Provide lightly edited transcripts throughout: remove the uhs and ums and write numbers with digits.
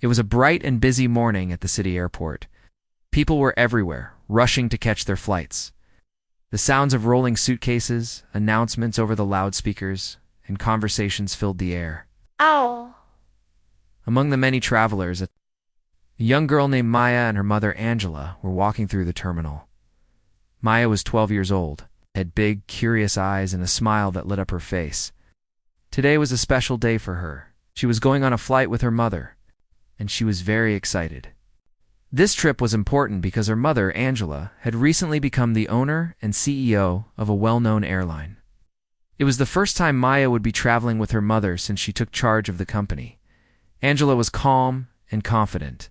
It was a bright and busy morning at the city airport. People were everywhere, rushing to catch their flights. The sounds of rolling suitcases, announcements over the loudspeakers, and conversations filled the air. Ow! Among the many travelers, a young girl named Maya and her mother Angela were walking through the terminal. Maya was 12 years old, had big, curious eyes and a smile that lit up her face. Today was a special day for her. She was going on a flight with her mother, and she was very excited. This trip was important because her mother, Angela, had recently become the owner and CEO of a well-known airline. It was the first time Maya would be traveling with her mother since she took charge of the company. Angela was calm and confident.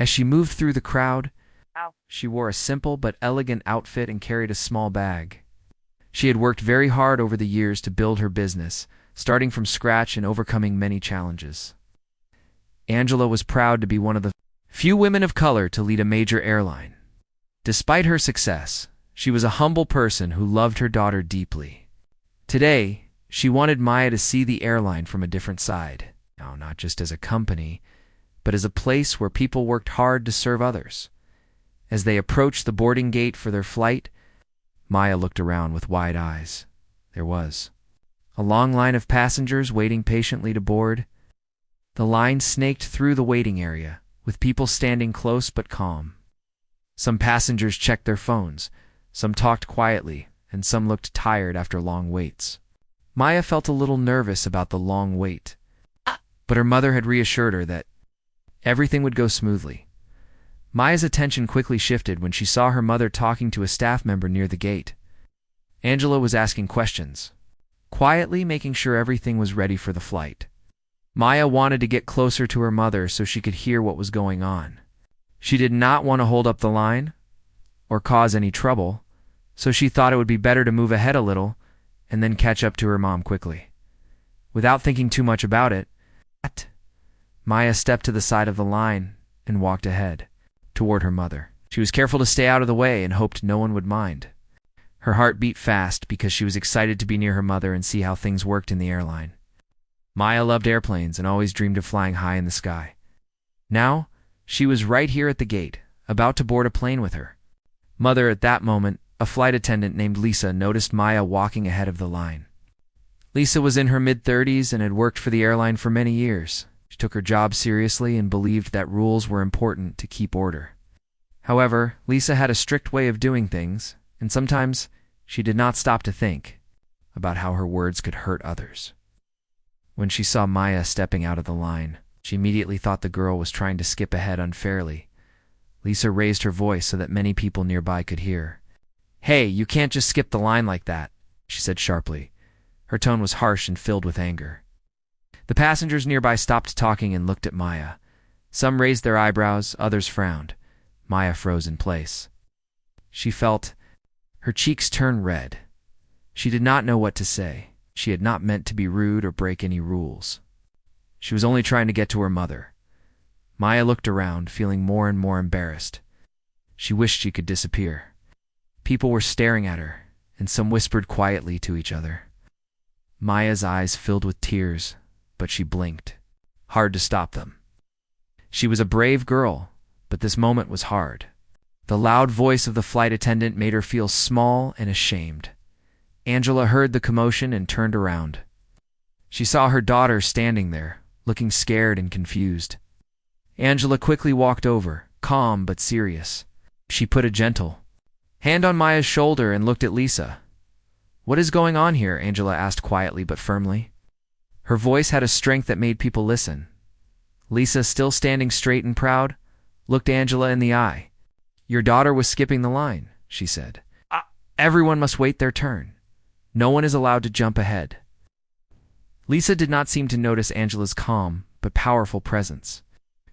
As she moved through the crowd, she wore a simple but elegant outfit and carried a small bag. She had worked very hard over the years to build her business, starting from scratch and overcoming many challenges. Angela was proud to be one of the few women of color to lead a major airline. Despite her success, she was a humble person who loved her daughter deeply. Today, she wanted Maya to see the airline from a different side. Now, not just as a company, but as a place where people worked hard to serve others. As they approached the boarding gate for their flight, Maya looked around with wide eyes. There was a long line of passengers waiting patiently to board. The line snaked through the waiting area, with people standing close but calm. Some passengers checked their phones, some talked quietly, and some looked tired after long waits. Maya felt a little nervous about the long wait, but her mother had reassured her that everything would go smoothly. Maya's attention quickly shifted when she saw her mother talking to a staff member near the gate. Angela was asking questions, quietly making sure everything was ready for the flight. Maya wanted to get closer to her mother so she could hear what was going on. She did not want to hold up the line or cause any trouble, so she thought it would be better to move ahead a little and then catch up to her mom quickly. Without thinking too much about it, Maya stepped to the side of the line and walked ahead, toward her mother. She was careful to stay out of the way and hoped no one would mind. Her heart beat fast because she was excited to be near her mother and see how things worked in the airline. Maya loved airplanes and always dreamed of flying high in the sky. Now, she was right here at the gate, about to board a plane with her mother. At that moment, a flight attendant named Lisa noticed Maya walking ahead of the line. Lisa was in her mid-30s and had worked for the airline for many years. She took her job seriously and believed that rules were important to keep order. However, Lisa had a strict way of doing things, and sometimes she did not stop to think about how her words could hurt others. When she saw Maya stepping out of the line, she immediately thought the girl was trying to skip ahead unfairly. Lisa raised her voice so that many people nearby could hear. "Hey, you can't just skip the line like that," she said sharply. Her tone was harsh and filled with anger. The passengers nearby stopped talking and looked at Maya. Some raised their eyebrows, others frowned. Maya froze in place. She felt her cheeks turn red. She did not know what to say. She had not meant to be rude or break any rules. She was only trying to get to her mother. Maya looked around, feeling more and more embarrassed. She wished she could disappear. People were staring at her, and some whispered quietly to each other. Maya's eyes filled with tears, but she blinked. Hard to stop them. She was a brave girl, but this moment was hard. The loud voice of the flight attendant made her feel small and ashamed. Angela heard the commotion and turned around. She saw her daughter standing there, looking scared and confused. Angela quickly walked over, calm but serious. She put a gentle hand on Maya's shoulder and looked at Lisa. "What is going on here?" Angela asked quietly but firmly. Her voice had a strength that made people listen. Lisa, still standing straight and proud, looked Angela in the eye. "Your daughter was skipping the line," she said. "Everyone must wait their turn. No one is allowed to jump ahead." Lisa did not seem to notice Angela's calm but powerful presence.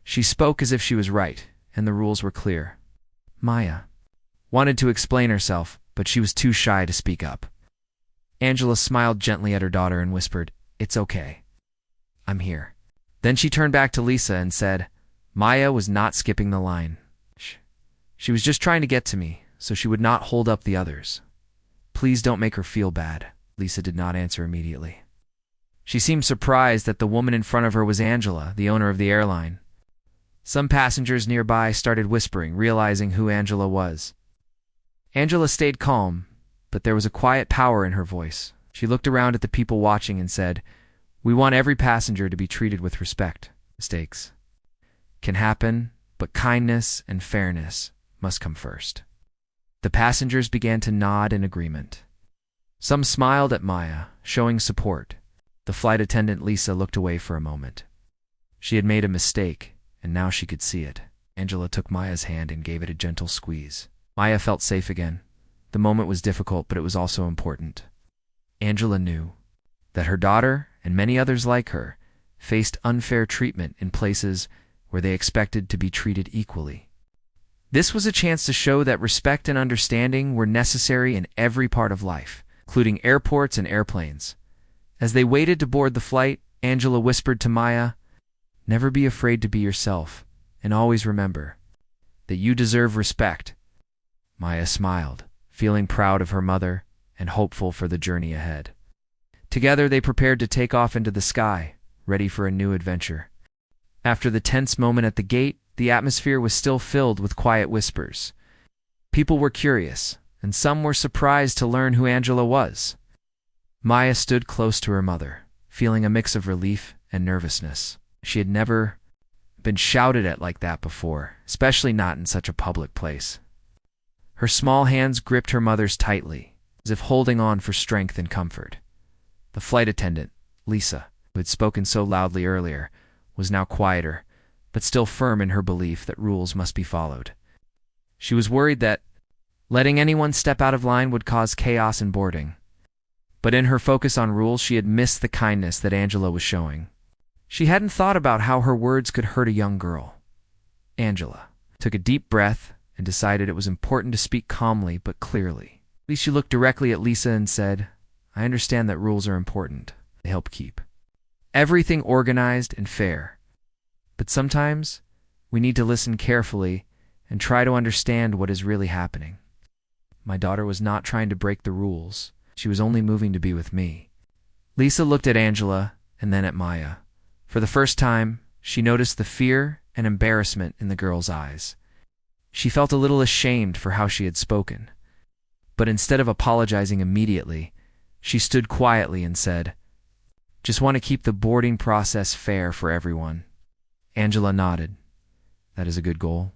She spoke as if she was right, and the rules were clear. Maya wanted to explain herself, but she was too shy to speak up. Angela smiled gently at her daughter and whispered, "It's okay. I'm here." Then she turned back to Lisa and said, "Maya was not skipping the line. She was just trying to get to me, so she would not hold up the others. Please don't make her feel bad." Lisa did not answer immediately. She seemed surprised that the woman in front of her was Angela, the owner of the airline. Some passengers nearby started whispering, realizing who Angela was. Angela stayed calm, but there was a quiet power in her voice. She looked around at the people watching and said, "We want every passenger to be treated with respect. Mistakes can happen, but kindness and fairness must come first." The passengers began to nod in agreement. Some smiled at Maya, showing support. The flight attendant Lisa looked away for a moment. She had made a mistake, and now she could see it. Angela took Maya's hand and gave it a gentle squeeze. Maya felt safe again. The moment was difficult, but it was also important. Angela knew that her daughter, and many others like her, faced unfair treatment in places where they expected to be treated equally. This was a chance to show that respect and understanding were necessary in every part of life, including airports and airplanes. As they waited to board the flight, Angela whispered to Maya, "Never be afraid to be yourself, and always remember that you deserve respect." Maya smiled, feeling proud of her mother and hopeful for the journey ahead. Together they prepared to take off into the sky, ready for a new adventure. After the tense moment at the gate, the atmosphere was still filled with quiet whispers. People were curious, and some were surprised to learn who Angela was. Maya stood close to her mother, feeling a mix of relief and nervousness. She had never been shouted at like that before, especially not in such a public place. Her small hands gripped her mother's tightly, as if holding on for strength and comfort. The flight attendant, Lisa, who had spoken so loudly earlier, was now quieter, but still firm in her belief that rules must be followed. She was worried that letting anyone step out of line would cause chaos in boarding. But in her focus on rules, she had missed the kindness that Angela was showing. She hadn't thought about how her words could hurt a young girl. Angela took a deep breath and decided it was important to speak calmly but clearly. At least she looked directly at Lisa and said, "I understand that rules are important. They help keep everything organized and fair. But sometimes we need to listen carefully and try to understand what is really happening. My daughter was not trying to break the rules. She was only moving to be with me." Lisa looked at Angela and then at Maya. For the first time, she noticed the fear and embarrassment in the girl's eyes. She felt a little ashamed for how she had spoken. But instead of apologizing immediately, she stood quietly and said, "Just want to keep the boarding process fair for everyone." Angela nodded. "That is a good goal.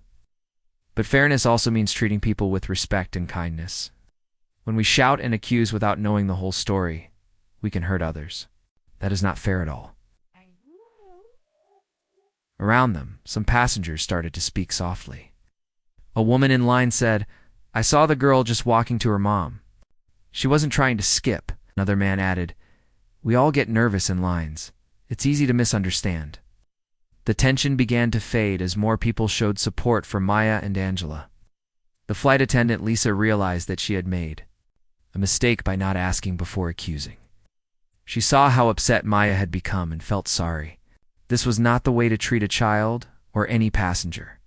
But fairness also means treating people with respect and kindness. When we shout and accuse without knowing the whole story, we can hurt others. That is not fair at all." Around them, some passengers started to speak softly. A woman in line said, "I saw the girl just walking to her mom. She wasn't trying to skip." Another man added, "We all get nervous in lines. It's easy to misunderstand." The tension began to fade as more people showed support for Maya and Angela. The flight attendant Lisa realized that she had made a mistake by not asking before accusing. She saw how upset Maya had become and felt sorry. This was not the way to treat a child or any passenger.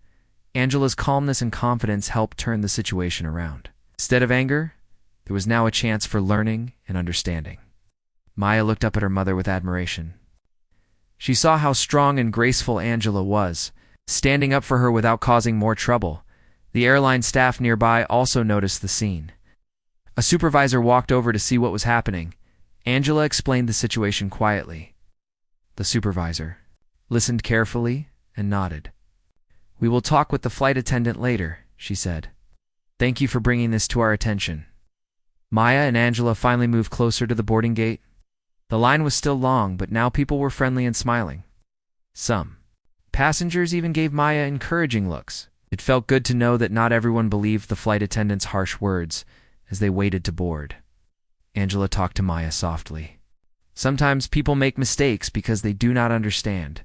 Angela's calmness and confidence helped turn the situation around. Instead of anger, there was now a chance for learning and understanding. Maya looked up at her mother with admiration. She saw how strong and graceful Angela was, standing up for her without causing more trouble. The airline staff nearby also noticed the scene. A supervisor walked over to see what was happening. Angela explained the situation quietly. The supervisor listened carefully and nodded. "We will talk with the flight attendant later," she said. "Thank you for bringing this to our attention." Maya and Angela finally moved closer to the boarding gate. The line was still long, but now people were friendly and smiling. Some passengers even gave Maya encouraging looks. It felt good to know that not everyone believed the flight attendant's harsh words as they waited to board. Angela talked to Maya softly. "Sometimes people make mistakes because they do not understand.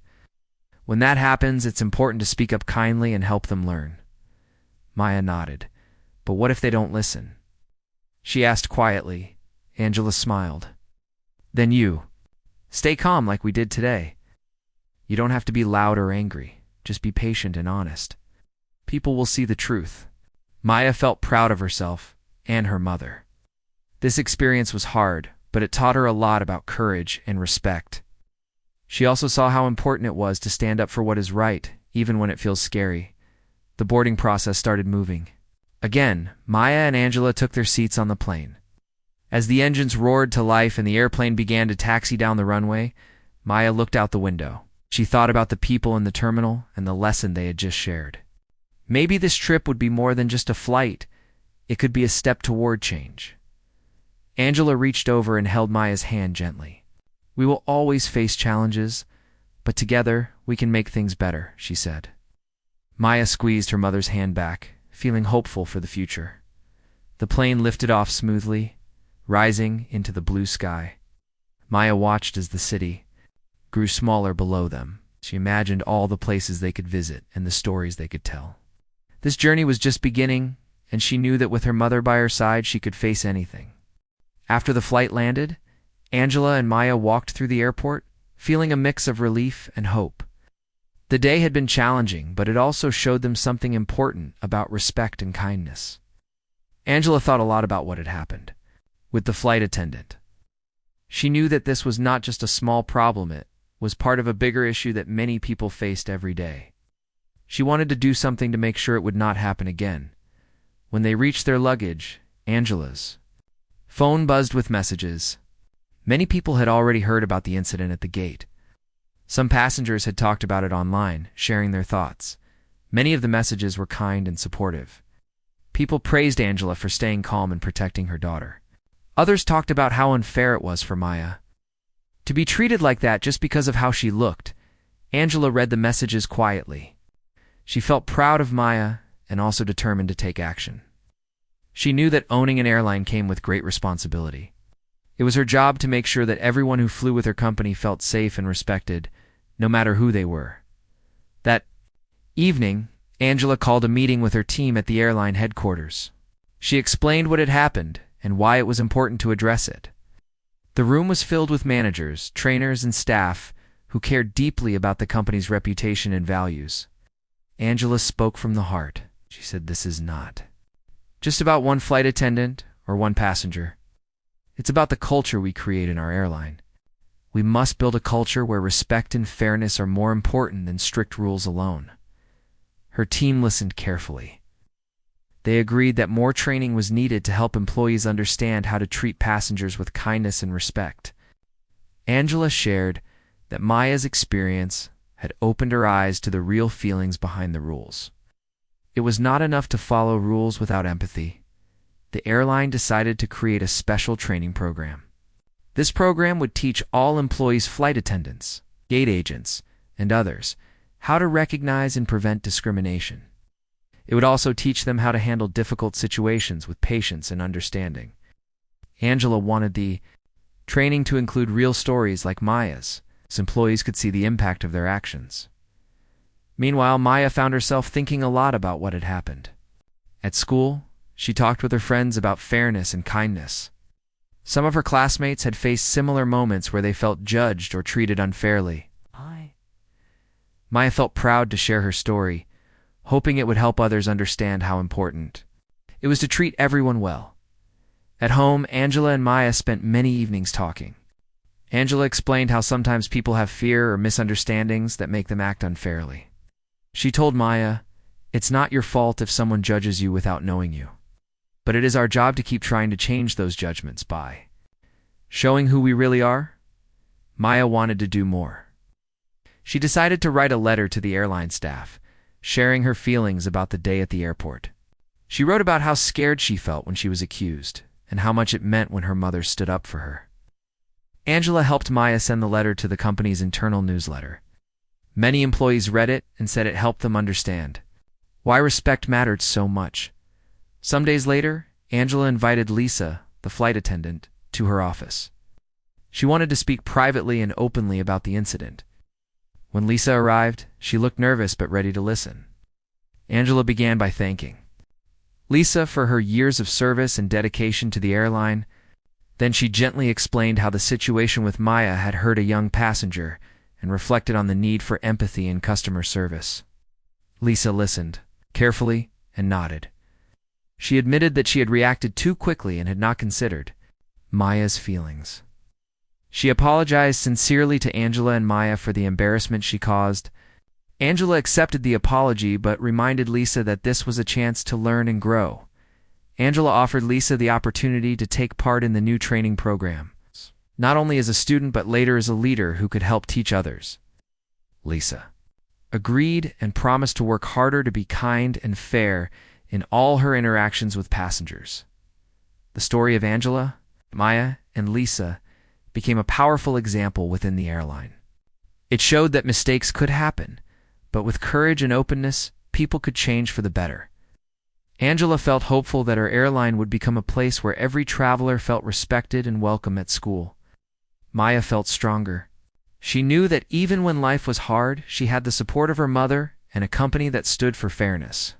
When that happens, it's important to speak up kindly and help them learn." Maya nodded. "But what if they don't listen?" she asked quietly. Angela smiled. "Then you stay calm like we did today. You don't have to be loud or angry. Just be patient and honest. People will see the truth." Maya felt proud of herself and her mother. This experience was hard, but it taught her a lot about courage and respect. She also saw how important it was to stand up for what is right, even when it feels scary. The boarding process started moving. Again, Maya and Angela took their seats on the plane. As the engines roared to life and the airplane began to taxi down the runway, Maya looked out the window. She thought about the people in the terminal and the lesson they had just shared. Maybe this trip would be more than just a flight. It could be a step toward change. Angela reached over and held Maya's hand gently. "We will always face challenges, but together we can make things better," she said. Maya squeezed her mother's hand back, feeling hopeful for the future. The plane lifted off smoothly, rising into the blue sky. Maya watched as the city grew smaller below them. She imagined all the places they could visit and the stories they could tell. This journey was just beginning, and she knew that with her mother by her side, she could face anything. After the flight landed, Angela and Maya walked through the airport, feeling a mix of relief and hope. The day had been challenging, but it also showed them something important about respect and kindness. Angela thought a lot about what had happened with the flight attendant. She knew that this was not just a small problem, it was part of a bigger issue that many people faced every day. She wanted to do something to make sure it would not happen again. When they reached their luggage, Angela's phone buzzed with messages. Many people had already heard about the incident at the gate. Some passengers had talked about it online, sharing their thoughts. Many of the messages were kind and supportive. People praised Angela for staying calm and protecting her daughter. Others talked about how unfair it was for Maya to be treated like that just because of how she looked. Angela read the messages quietly. She felt proud of Maya and also determined to take action. She knew that owning an airline came with great responsibility. It was her job to make sure that everyone who flew with her company felt safe and respected, no matter who they were. That evening, Angela called a meeting with her team at the airline headquarters. She explained what had happened and why it was important to address it. The room was filled with managers, trainers, and staff who cared deeply about the company's reputation and values. Angela spoke from the heart. She said, "This is not just about one flight attendant or one passenger. It's about the culture we create in our airline. We must build a culture where respect and fairness are more important than strict rules alone." Her team listened carefully. They agreed that more training was needed to help employees understand how to treat passengers with kindness and respect. Angela shared that Maya's experience had opened her eyes to the real feelings behind the rules. It was not enough to follow rules without empathy. The airline decided to create a special training program. This program would teach all employees, flight attendants, gate agents, and others how to recognize and prevent discrimination. It would also teach them how to handle difficult situations with patience and understanding. Angela wanted the training to include real stories like Maya's, so employees could see the impact of their actions. Meanwhile, Maya found herself thinking a lot about what had happened. At school, she talked with her friends about fairness and kindness. Some of her classmates had faced similar moments where they felt judged or treated unfairly. Maya felt proud to share her story, hoping it would help others understand how important it was to treat everyone well. At home, Angela and Maya spent many evenings talking. Angela explained how sometimes people have fear or misunderstandings that make them act unfairly. She told Maya, "It's not your fault if someone judges you without knowing you. But it is our job to keep trying to change those judgments by showing who we really are." Maya wanted to do more. She decided to write a letter to the airline staff, sharing her feelings about the day at the airport. She wrote about how scared she felt when she was accused, and how much it meant when her mother stood up for her. Angela helped Maya send the letter to the company's internal newsletter. Many employees read it and said it helped them understand why respect mattered so much. Some days later, Angela invited Lisa, the flight attendant, to her office. She wanted to speak privately and openly about the incident. When Lisa arrived, she looked nervous but ready to listen. Angela began by thanking Lisa for her years of service and dedication to the airline. Then she gently explained how the situation with Maya had hurt a young passenger and reflected on the need for empathy in customer service. Lisa listened carefully and nodded. She admitted that she had reacted too quickly and had not considered Maya's feelings. She apologized sincerely to Angela and Maya for the embarrassment she caused. Angela accepted the apology but reminded Lisa that this was a chance to learn and grow. Angela offered Lisa the opportunity to take part in the new training program, not only as a student but later as a leader who could help teach others. Lisa agreed and promised to work harder to be kind and fair in all her interactions with passengers. The story of Angela, Maya, and Lisa became a powerful example within the airline. It showed that mistakes could happen, but with courage and openness, people could change for the better. Angela felt hopeful that her airline would become a place where every traveler felt respected and welcome at school. Maya felt stronger. She knew that even when life was hard, she had the support of her mother and a company that stood for fairness.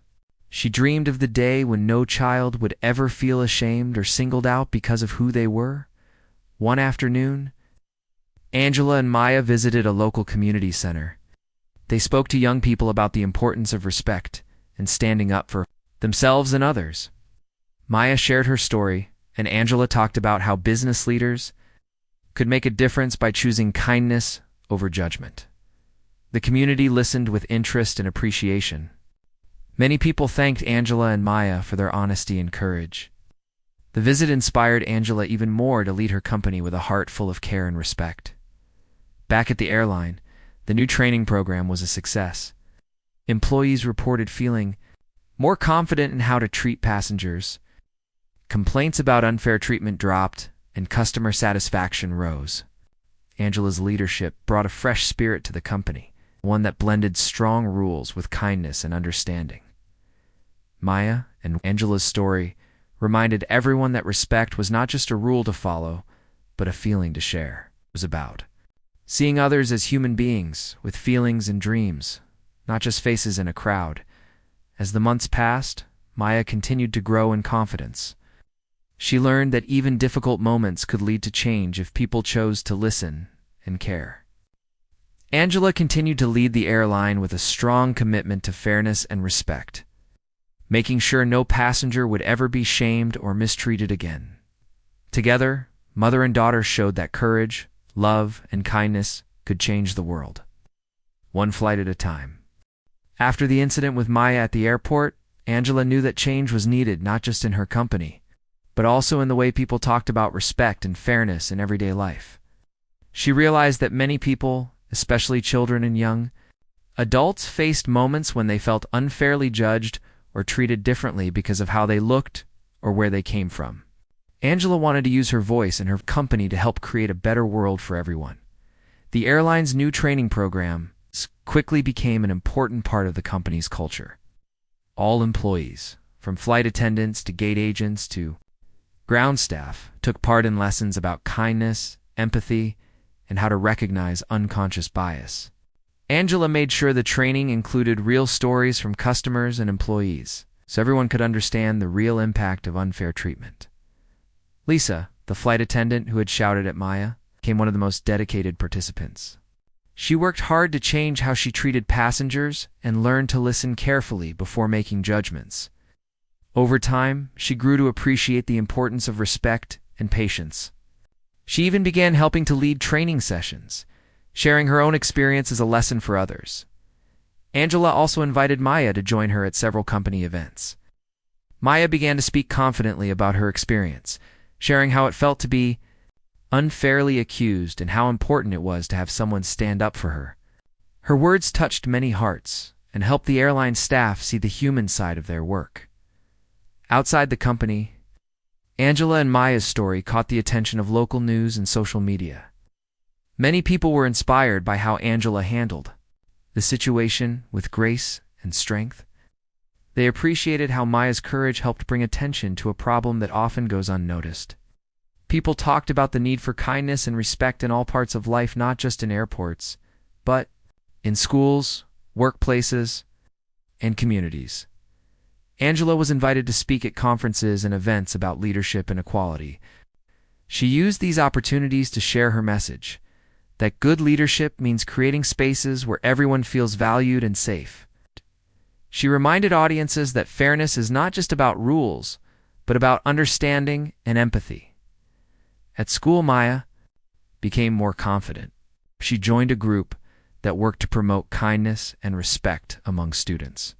She dreamed of the day when no child would ever feel ashamed or singled out because of who they were. One afternoon, Angela and Maya visited a local community center. They spoke to young people about the importance of respect and standing up for themselves and others. Maya shared her story, and Angela talked about how business leaders could make a difference by choosing kindness over judgment. The community listened with interest and appreciation. Many people thanked Angela and Maya for their honesty and courage. The visit inspired Angela even more to lead her company with a heart full of care and respect. Back at the airline, the new training program was a success. Employees reported feeling more confident in how to treat passengers. Complaints about unfair treatment dropped, and customer satisfaction rose. Angela's leadership brought a fresh spirit to the company, one that blended strong rules with kindness and understanding. Maya and Angela's story reminded everyone that respect was not just a rule to follow, but a feeling to share. It was about seeing others as human beings with feelings and dreams, not just faces in a crowd. As the months passed, Maya continued to grow in confidence. She learned that even difficult moments could lead to change if people chose to listen and care. Angela continued to lead the airline with a strong commitment to fairness and respect, making sure no passenger would ever be shamed or mistreated again. Together, mother and daughter showed that courage, love, and kindness could change the world, one flight at a time. After the incident with Maya at the airport, Angela knew that change was needed not just in her company, but also in the way people talked about respect and fairness in everyday life. She realized that many people, especially children and young adults, faced moments when they felt unfairly judged or treated differently because of how they looked or where they came from. Angela wanted to use her voice and her company to help create a better world for everyone. The airline's new training program quickly became an important part of the company's culture. All employees, from flight attendants to gate agents to ground staff, took part in lessons about kindness, empathy, and how to recognize unconscious bias. Angela made sure the training included real stories from customers and employees, so everyone could understand the real impact of unfair treatment. Lisa, the flight attendant who had shouted at Maya, became one of the most dedicated participants. She worked hard to change how she treated passengers and learned to listen carefully before making judgments. Over time, she grew to appreciate the importance of respect and patience. She even began helping to lead training sessions, sharing her own experience as a lesson for others. Angela also invited Maya to join her at several company events. Maya began to speak confidently about her experience, sharing how it felt to be unfairly accused and how important it was to have someone stand up for her. Her words touched many hearts and helped the airline staff see the human side of their work. Outside the company, Angela and Maya's story caught the attention of local news and social media. Many people were inspired by how Angela handled the situation with grace and strength. They appreciated how Maya's courage helped bring attention to a problem that often goes unnoticed. People talked about the need for kindness and respect in all parts of life, not just in airports, but in schools, workplaces, and communities. Angela was invited to speak at conferences and events about leadership and equality. She used these opportunities to share her message, that good leadership means creating spaces where everyone feels valued and safe. She reminded audiences that fairness is not just about rules, but about understanding and empathy. At school, Maya became more confident. She joined a group that worked to promote kindness and respect among students.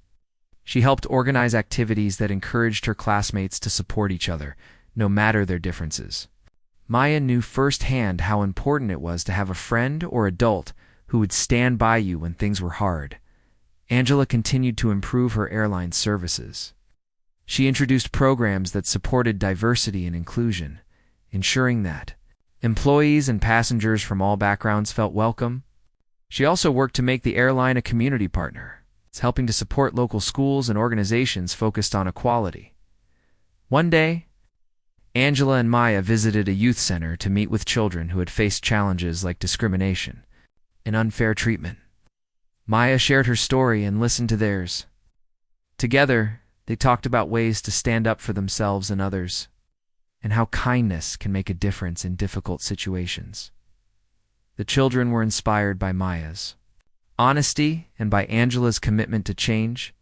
She helped organize activities that encouraged her classmates to support each other, no matter their differences. Maya knew firsthand how important it was to have a friend or adult who would stand by you when things were hard. Angela continued to improve her airline services. She introduced programs that supported diversity and inclusion, ensuring that employees and passengers from all backgrounds felt welcome. She also worked to make the airline a community partner, helping to support local schools and organizations focused on equality. One day, Angela and Maya visited a youth center to meet with children who had faced challenges like discrimination and unfair treatment. Maya shared her story and listened to theirs. Together, they talked about ways to stand up for themselves and others, and how kindness can make a difference in difficult situations. The children were inspired by Maya's honesty and by Angela's commitment to change.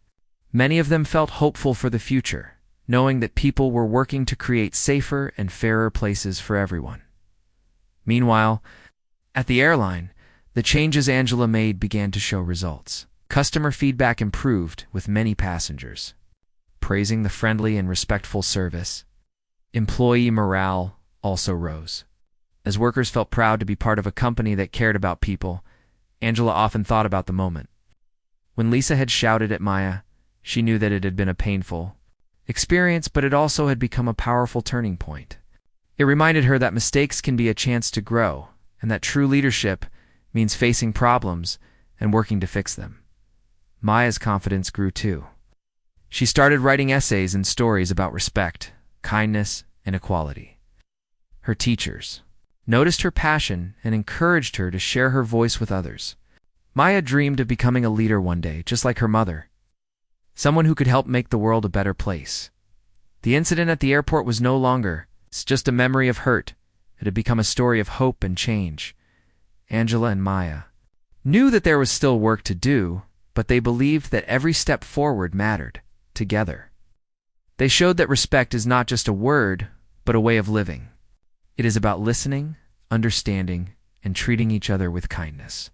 Many of them felt hopeful for the future, knowing that people were working to create safer and fairer places for everyone. Meanwhile, at the airline, the changes Angela made began to show results. Customer feedback improved, with many passengers praising the friendly and respectful service. Employee morale also rose. As workers felt proud to be part of a company that cared about people, Angela often thought about the moment when Lisa had shouted at Maya. She knew that it had been a painful experience, but it also had become a powerful turning point. It reminded her that mistakes can be a chance to grow, and that true leadership means facing problems and working to fix them. Maya's confidence grew too. She started writing essays and stories about respect, kindness, and equality. Her teachers noticed her passion and encouraged her to share her voice with others. Maya dreamed of becoming a leader one day, just like her mother, someone who could help make the world a better place. The incident at the airport was no longer just a memory of hurt. It had become a story of hope and change. Angela and Maya knew that there was still work to do, but they believed that every step forward mattered. Together, they showed that respect is not just a word, but a way of living. It is about listening, understanding, and treating each other with kindness.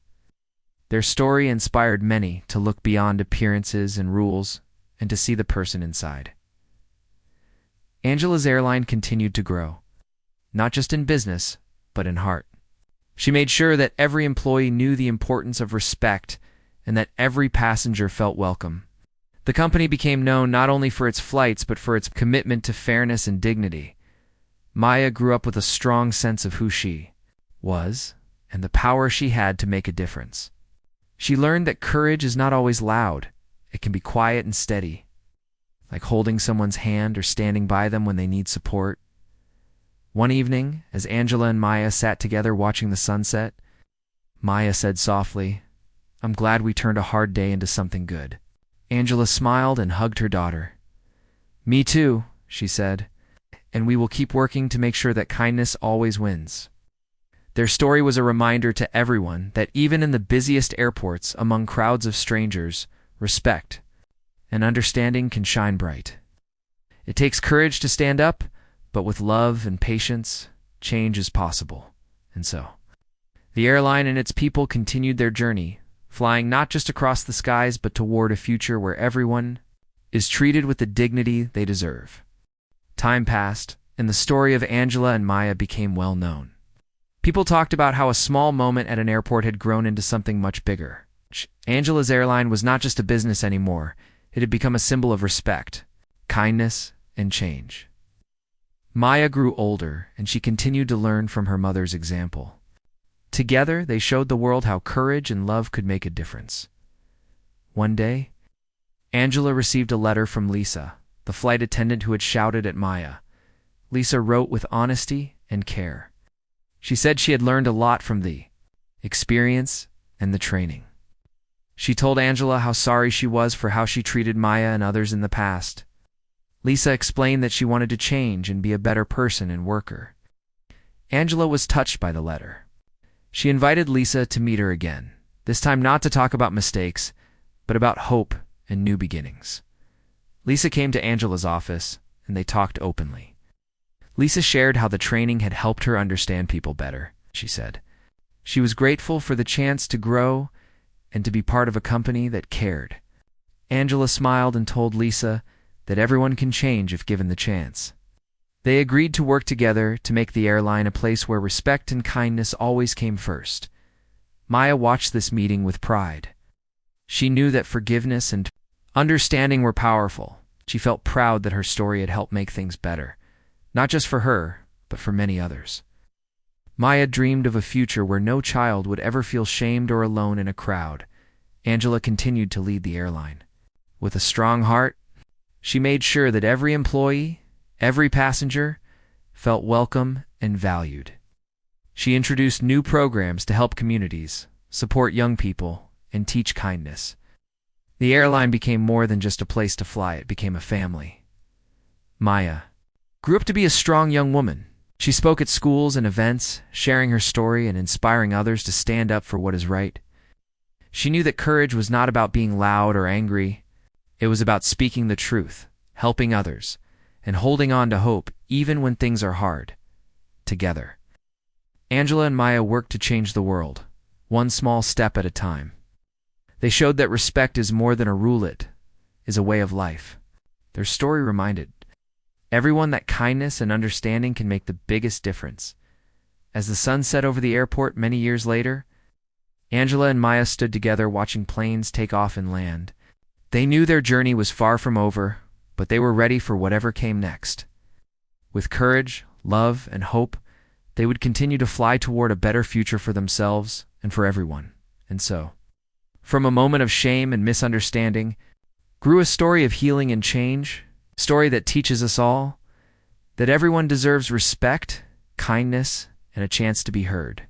Their story inspired many to look beyond appearances and rules and to see the person inside. Angela's airline continued to grow, not just in business, but in heart. She made sure that every employee knew the importance of respect and that every passenger felt welcome. The company became known not only for its flights, but for its commitment to fairness and dignity. Maya grew up with a strong sense of who she was and the power she had to make a difference. She learned that courage is not always loud. It can be quiet and steady, like holding someone's hand or standing by them when they need support. One evening, as Angela and Maya sat together watching the sunset, Maya said softly, "I'm glad we turned a hard day into something good." Angela smiled and hugged her daughter. "Me too," she said, "and we will keep working to make sure that kindness always wins." Their story was a reminder to everyone that even in the busiest airports, among crowds of strangers, respect and understanding can shine bright. It takes courage to stand up, but with love and patience, change is possible. And so, the airline and its people continued their journey, flying not just across the skies, but toward a future where everyone is treated with the dignity they deserve. Time passed, and the story of Angela and Maya became well known. People talked about how a small moment at an airport had grown into something much bigger. Angela's airline was not just a business anymore. It had become a symbol of respect, kindness, and change. Maya grew older, and she continued to learn from her mother's example. Together, they showed the world how courage and love could make a difference. One day, Angela received a letter from Lisa, the flight attendant who had shouted at Maya. Lisa wrote with honesty and care. She said she had learned a lot from the experience and the training. She told Angela how sorry she was for how she treated Maya and others in the past. Lisa explained that she wanted to change and be a better person and worker. Angela was touched by the letter. She invited Lisa to meet her again, this time not to talk about mistakes, but about hope and new beginnings. Lisa came to Angela's office, and they talked openly. Lisa shared how the training had helped her understand people better, she said. She was grateful for the chance to grow and to be part of a company that cared. Angela smiled and told Lisa that everyone can change if given the chance. They agreed to work together to make the airline a place where respect and kindness always came first. Maya watched this meeting with pride. She knew that forgiveness and understanding were powerful. She felt proud that her story had helped make things better, not just for her, but for many others. Maya dreamed of a future where no child would ever feel shamed or alone in a crowd. Angela continued to lead the airline. With a strong heart, she made sure that every employee, every passenger, felt welcome and valued. She introduced new programs to help communities, support young people, and teach kindness. The airline became more than just a place to fly, it became a family. Maya grew up to be a strong young woman. She spoke at schools and events, sharing her story and inspiring others to stand up for what is right. She knew that courage was not about being loud or angry. It was about speaking the truth, helping others, and holding on to hope even when things are hard. Together, Angela and Maya worked to change the world, one small step at a time. They showed that respect is more than a rule, it is a way of life. Their story reminded everyone that kindness and understanding can make the biggest difference. As the sun set over the airport many years later, Angela and Maya stood together watching planes take off and land. They knew their journey was far from over, but they were ready for whatever came next. With courage, love, and hope, they would continue to fly toward a better future for themselves and for everyone. And so, from a moment of shame and misunderstanding, grew a story of healing and change, a story that teaches us all that everyone deserves respect, kindness, and a chance to be heard.